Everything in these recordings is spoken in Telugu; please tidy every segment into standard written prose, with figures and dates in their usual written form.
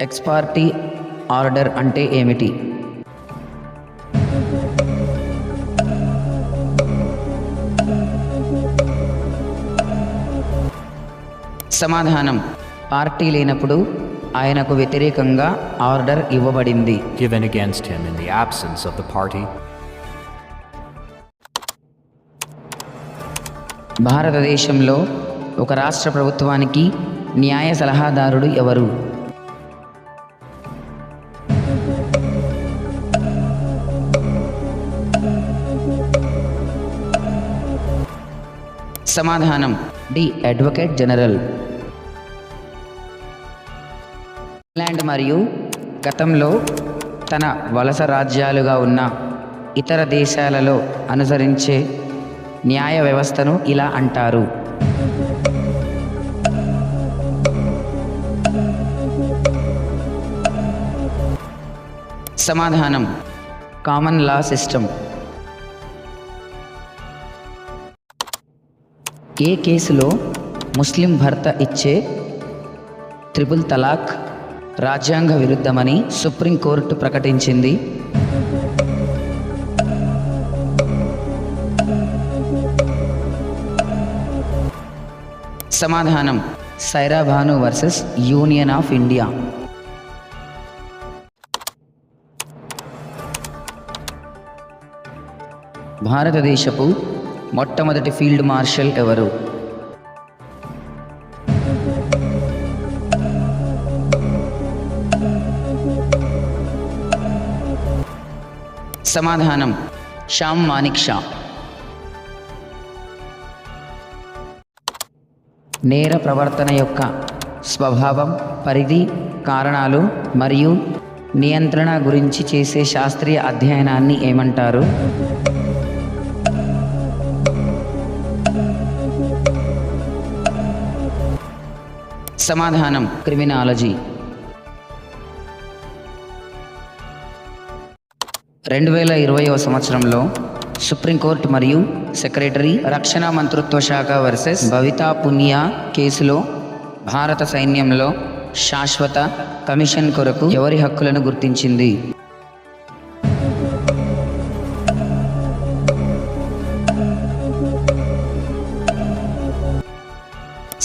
ఎక్స్ పార్టీ ఆర్డర్ అంటే ఏమిటి? సమాధానం: పార్టీ లేనప్పుడు ఆయనకు వ్యతిరేకంగా ఆర్డర్ ఇవ్వబడింది. Given against him in the absence of the party. భారతదేశంలో ఒక రాష్ట్ర ప్రభుత్వానికి న్యాయ సలహాదారుడు ఎవరు? సమాధానం: డి అడ్వకేట్ జనరల్. ఇంగ్లాండ్ మరియు గతంలో తన వలస రాజ్యాలుగా ఉన్న ఇతర దేశాలలో అనుసరించే న్యాయ వ్యవస్థను ఇలా అంటారు. సమాధానం: కామన్ లా సిస్టమ్. ఏ కేసులో ముస్లిం భర్త ఇచ్చే త్రిపుల్ తలాక్ రాజ్యాంగ విరుద్ధమని సుప్రీంకోర్టు ప్రకటించింది? సమాధానం: Saira Bhanu versus union of India. భారతదేశపు మొట్టమొదటి ఫీల్డ్ మార్షల్ ఎవరు? సమాధానం: షామ్ మానిక్ షా. నేర ప్రవర్తన యొక్క స్వభావం, పరిధి, కారణాలు మరియు నియంత్రణ గురించి చేసే శాస్త్రీయ అధ్యయనాన్ని ఏమంటారు? సమాధానం: క్రిమినాలజీ. 2020వ సంవత్సరంలో సుప్రీంకోర్టు మరియు సెక్రటరీ రక్షణ మంత్రిత్వ శాఖ వర్సెస్ బవితా పునియా కేసులో భారత సైన్యంలో శాశ్వత కమిషన్ కొరకు ఎవరి హక్కులను గుర్తించింది?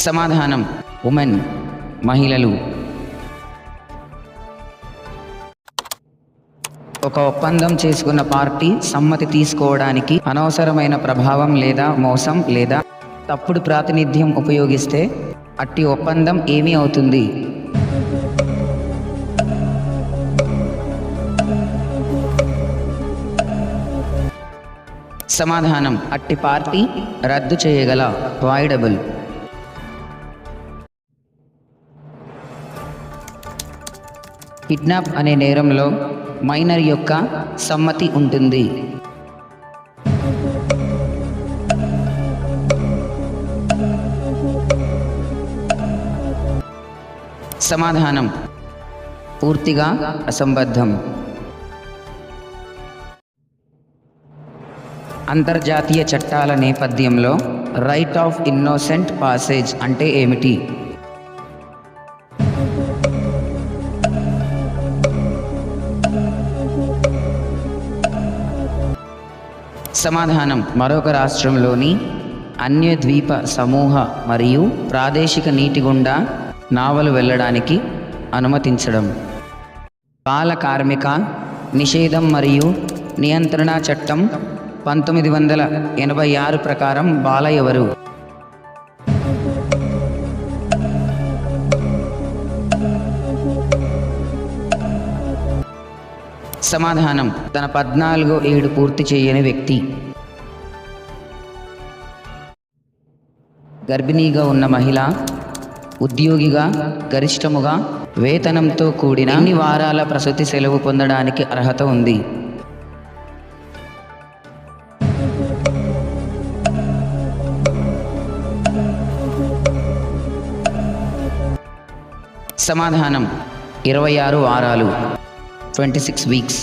సమాధానం: ఉమెన్, మహిళలు. ఒక ఒప్పందం చేసుకున్న పార్టీ సమ్మతి తీసుకోవడానికి అనవసరమైన ప్రభావం లేదా మోసం లేదా తప్పుడు ప్రాతినిధ్యం ఉపయోగిస్తే అట్టి ఒప్పందం ఏమీ అవుతుంది? సమాధానం: అట్టి పార్టీ రద్దు చేయగల వాయిడబుల్. కిడ్నాప్ అనే నేరంలో మైనర్ యొక్క సమ్మతి ఉంటుంది. సమాధానం: పూర్తిగా అసంబద్ధం. అంతర్జాతీయ చట్టాల నేపథ్యంలో రైట్ ఆఫ్ ఇన్నోసెంట్ పాసేజ్ అంటే ఏమిటి? సమాధానం: మరొక రాష్ట్రంలోని అన్య ద్వీప సమూహ మరియు ప్రాదేశిక నీటి గుండా నావలు వెళ్ళడానికి అనుమతించడం. బాల కార్మిక నిషేధం మరియు నియంత్రణ చట్టం 1986 ప్రకారం బాల ఎవరు? సమాధానం: తన 14వ ఏడు పూర్తి చేయని వ్యక్తి. గర్భిణీగా ఉన్న మహిళ ఉద్యోగిగా గరిష్టముగా వేతనంతో కూడిన ఎన్ని వారాల ప్రసూతి సెలవు పొందడానికి అర్హత ఉంది? సమాధానం: 26 వారాలు, 26 వీక్స్.